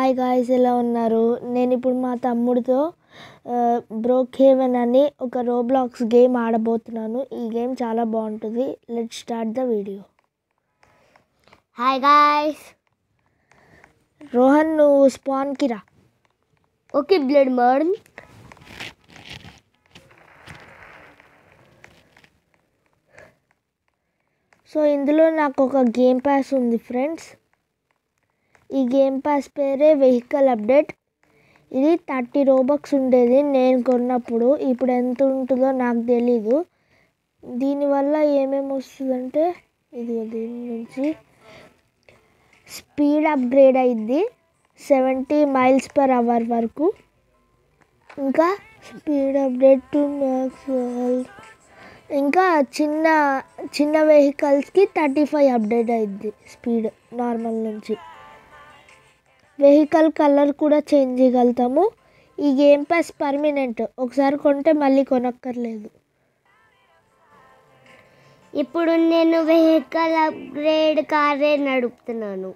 Hi guys, ఎలా ఉన్నారు? నేను ఇప్పుడు మా తమ్ముడితో బ్రోక్హేవెన్ అని ఒక రోబ్లాక్స్ గేమ్ ఆడబోతున్నాను. ఈ గేమ్ చాలా బాగుంటుంది. Let's start the video. Hi guys. Rohan, నువ్వు స్పాన్కి రా. Okay blood మర్న్. సో ఇందులో నాకు ఒక గేమ్ పాస్ ఉంది ఫ్రెండ్స్. ఈ గేమ్ పాస్ పేరే వెహికల్ అప్డేట్. ఇది 30 రోబక్స్ ఉండేది నేను కొన్నప్పుడు. ఇప్పుడు ఎంత ఉంటుందో నాకు తెలీదు. దీనివల్ల ఏమేమి వస్తుందంటే దీని నుంచి స్పీడ్ అప్గ్రేడ్ అయింది 70 mph వరకు. ఇంకా స్పీడ్ అప్డేట్ టు మ్యాక్స్. ఇంకా చిన్న వెహికల్స్కి 35 అప్డేట్ అయింది స్పీడ్ నార్మల్ నుంచి. వెహికల్ కలర్ కూడా చేంజ్ చేయగలుగుతాము. ఈ గేమ్ పాస్ పర్మనెంట్, ఒకసారి కొంటే మళ్ళీ కొనక్కర్లేదు. ఇప్పుడు నేను వెహికల్ అప్గ్రేడ్ కారే నడుపుతున్నాను.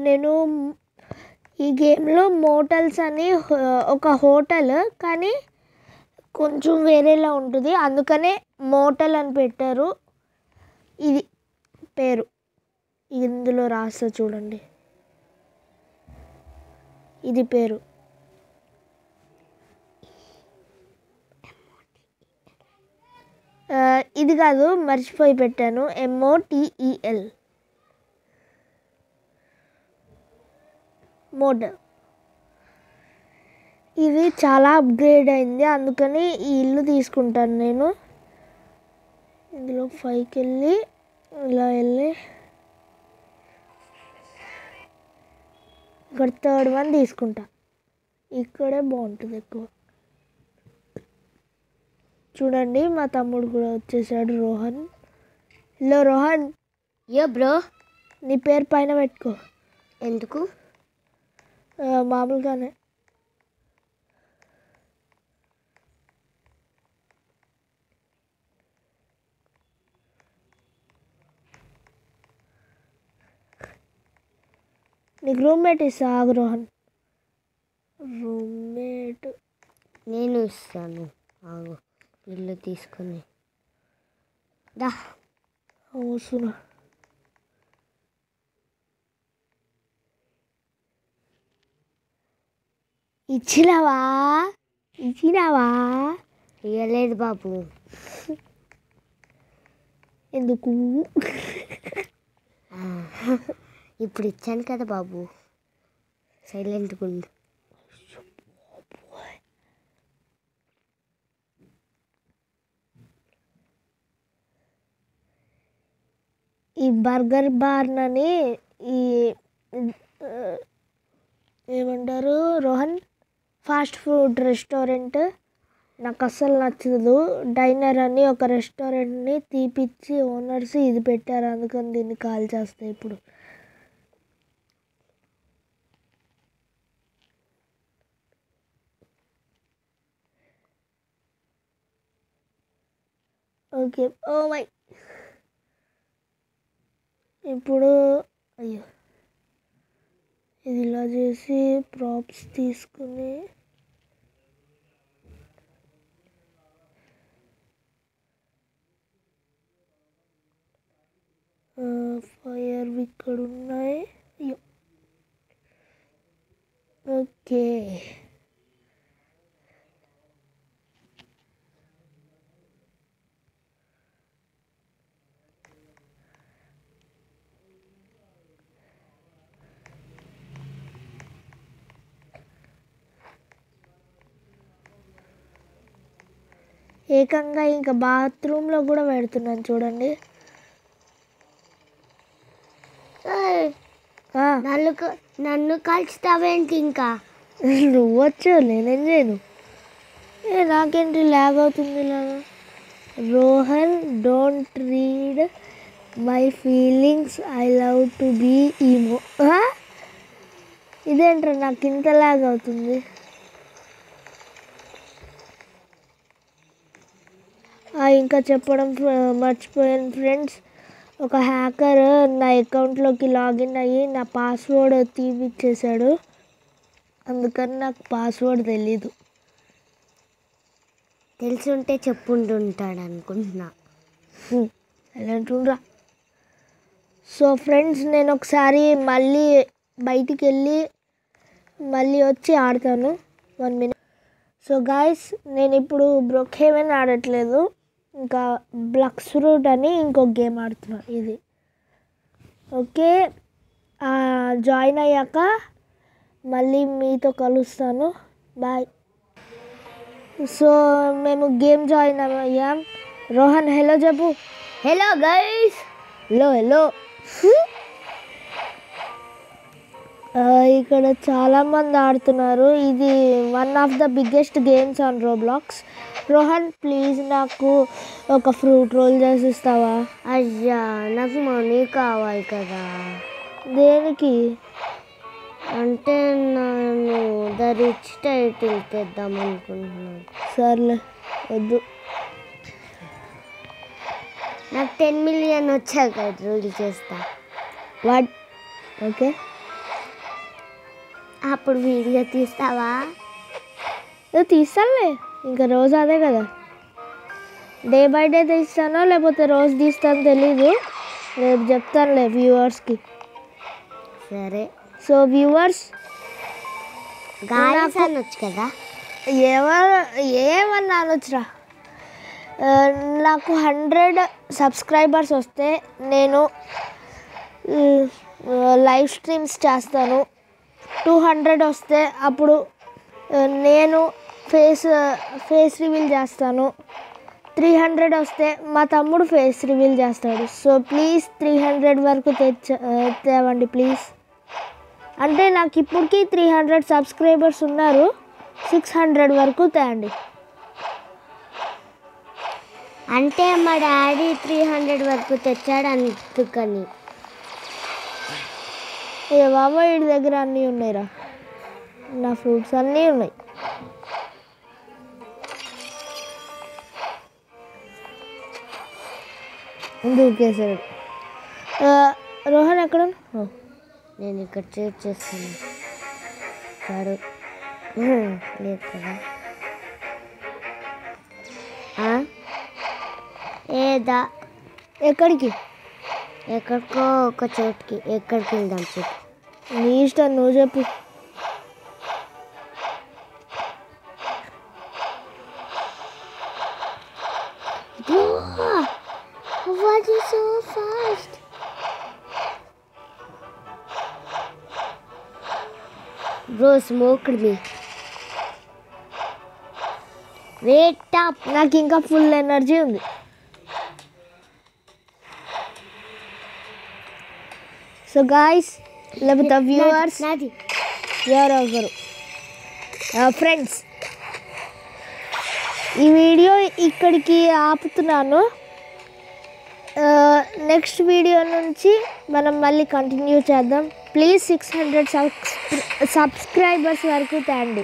నేను ఈ గేమ్లో మోటల్స్ అని ఒక హోటల్, కానీ కొంచెం వేరేలా ఉంటుంది, అందుకనే మోటల్ అని పెట్టారు. ఇది పేరు ఇందులో రాస్తా చూడండి, ఇది పేరు. ఇది కాదు, మర్చిపోయి పెట్టాను. MOTEL motel. ఇది చాలా అప్గ్రేడ్ అయింది, అందుకని ఈ ఇల్లు తీసుకుంటాను నేను. ఇందులో 5కి వెళ్ళి ఇలా వెళ్ళి ఇక్కడ 3rd one తీసుకుంటా. ఇక్కడే బాగుంటుంది ఎక్కువ. చూడండి, మా తమ్ముడు కూడా వచ్చేసాడు, రోహన్. హలో రోహన్. యో బ్రో. నీ పేరు పైన పెట్టుకో. ఎందుకు? మామూలుగానే. నీకు రూమ్మేట్ ఇస్తా, ఆగు రోహన్. రూమ్మేట్ నేను ఇస్తాను, ఆగు. ఇల్లు తీసుకొని దా. అవసరం. ఇచ్చినావా? ఇవ్వలేదు బాబు. ఎందుకు? ఇప్పుడు ఇచ్చాను కదా బాబు, సైలెంట్గా ఉండు. ఈ బర్గర్ బార్ అని ఈ ఏమంటారు రోహన్, ఫాస్ట్ ఫుడ్ రెస్టారెంట్ నాకు అస్సలు నచ్చదు. డైనర్ అని ఒక రెస్టారెంట్ని తీపిచ్చి ఓనర్స్ ఇది పెట్టారు, అందుకని దీన్ని కాల్ చేస్తాయి ఇప్పుడు. ఓకే. Oh my. ఇప్పుడు అయ్యో, ఇది ఇలా చేసి ప్రాప్స్ తీసుకుని ఫైర్ ఇక్కడ ఉన్నాయి. అయ్యో, ఓకే. ఏకంగా ఇంకా బాత్రూంలో కూడా పెడుతున్నాను చూడండి. నన్ను కాల్చుతావేంటి? ఇంకా నువ్వు వచ్చావు, నేనేం చేయను. నాకేంటి ల్యాగ్ అవుతుంది ఇలాగా. Rohan don't read my feelings I love to be emo. ఇదేంట్రా నాకు ఇంతలాగా అవుతుంది. ఇంకా చెప్పడం మర్చిపోయాను ఫ్రెండ్స్. ఒక హ్యాకర్ నా అకౌంట్లోకి లాగిన్ అయ్యి నా పాస్వర్డ్ తీపిచ్చేసాడు. అందుకని నాకు పాస్వర్డ్ తెలీదు. తెలిసి ఉంటే చెప్పుంటుంటాడు అనుకుంటున్నా. అలాంటిరా. సో ఫ్రెండ్స్, నేను ఒకసారి మళ్ళీ బయటికి వెళ్ళి మళ్ళీ వచ్చి ఆడతాను. 1 minute. సో గాయస్, నేను ఇప్పుడు బ్రోక్హేవెన్ ఆడట్లేదు, ఇంకా బ్లక్స్ ఫ్రూట్ అని ఇంకొక గేమ్ ఆడుతున్నాను. ఇది ఓకే. జాయిన్ అయ్యాక మళ్ళీ మీతో కలుస్తాను. బాయ్. సో మేము గేమ్ జాయిన్ అయ్యాం. రోహన్ హలో చెప్పు. Hello guys. హలో. ఇక్కడ చాలామంది ఆడుతున్నారు. ఇది one of the biggest games on Roblox. Rohan please నాకు ఒక ఫ్రూట్ రోల్ చేసి ఇస్తావా? అయ్యా నాకు మనీ కావాలి కదా. దేనికి? అంటే నేను ద రిచ్ టైటిల్ తెద్దాం అనుకుంటున్నాను. సర్లే వద్దు. నాకు 10 million వచ్చాక రూల్ చేస్తా. వాట్? ఓకే, అప్పుడు వీడియో తీస్తావా? తీస్తానులే, ఇంకా రోజు అదే కదా. డే బై డే తీస్తానో లేకపోతే రోజు తీస్తానో తెలీదు. రేపు చెప్తానులే వ్యూవర్స్కి. సరే. సో వ్యూవర్స్, గాయస్ అనొచ్చు కదా. ఏమన్నా అనొచ్చురా. నాకు 100 సబ్స్క్రైబర్స్ వస్తే నేను లైవ్ స్ట్రీమ్స్ చేస్తాను. 200 వస్తే అప్పుడు నేను ఫేస్ రివీల్ చేస్తాను. 300 వస్తే మా తమ్ముడు ఫేస్ రివీల్ చేస్తాడు. సో ప్లీజ్ 300 వరకు తేవండి ప్లీజ్. అంటే నాకు ఇప్పటికీ 300 సబ్స్క్రైబర్స్ ఉన్నారు. 600 వరకు తేండి. అంటే మా డాడీ 300 వరకు తెచ్చాడు అందుకని. ఏ బాబా, వీడి దగ్గర అన్నీ ఉన్నాయిరా. నా ఫ్రూట్స్ అన్నీ ఉన్నాయి. దూకేసాడు. రోహన్ ఎక్కడ? నేను ఇక్కడ చేట్ చేస్తాను. సరే లేదు కదా. ఏదా ఎక్కడికి? ఎక్కడికో ఒక చోటుకి. ఎక్కడికి వెళ్దాం చెప్పు. నీ ఇష్టం, నువ్వు చెప్పు. What is so fast? Bro smoked me. Wait up. నాకు ఇంకా ఫుల్ ఎనర్జీ ఉంది. సో గాయస్, లేకపోతే వ్యూవర్స్, ఎవరెవరు ఫ్రెండ్స్, ఈ వీడియో ఇక్కడికి ఆపుతున్నాను. నెక్స్ట్ వీడియో నుంచి మనం మళ్ళీ కంటిన్యూ చేద్దాం. ప్లీజ్ 600 సబ్స్క్రైబర్స్ వరకు తేండి.